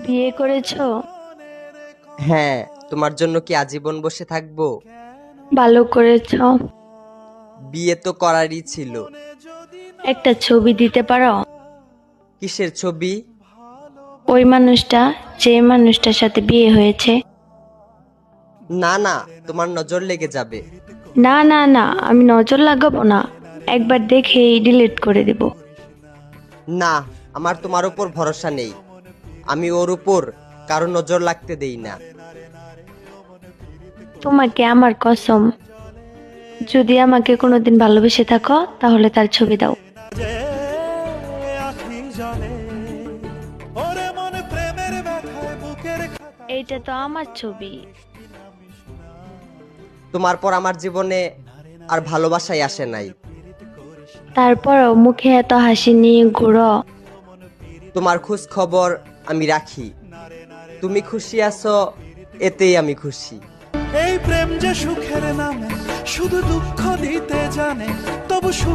বিয়ে করেছো? হ্যাঁ, তোমার জন্য কি আজীবন বসে থাকবো? ভালো করেছো। বিয়ে তো করারই ছিল। একটা ছবি দিতে পারো? কিসের ছবি? ওই মানুষটা, যে মানুষটার সাথে বিয়ে হয়েছে। না না, তোমার নজর লেগে যাবে। না না না, আমি নজর লাগাবো না, একবার দেখেই ডিলিট করে দেব। না, আমার তোমার উপর ভরসা নেই। আমি ওর উপর কারো নজর লাগতে দেই না। তোমাকে আমার কসম, যদি আমাকে কোনোদিন ভালোবেসে থাকো তাহলে তার ছবি দাও। এইটা তো আমার ছবি। তোমার পর আমার জীবনে আর ভালোবাসাই আসে নাই। তারপরও মুখে এত হাসি নিয়ে ঘুরো। তোমার খোঁজ খবর আমি রাখি। তুমি খুশি আছো, এতেই আমি খুশি। এই প্রেম যে সুখের নামে শুধু দুঃখ দিতে জানে, তবু সুখে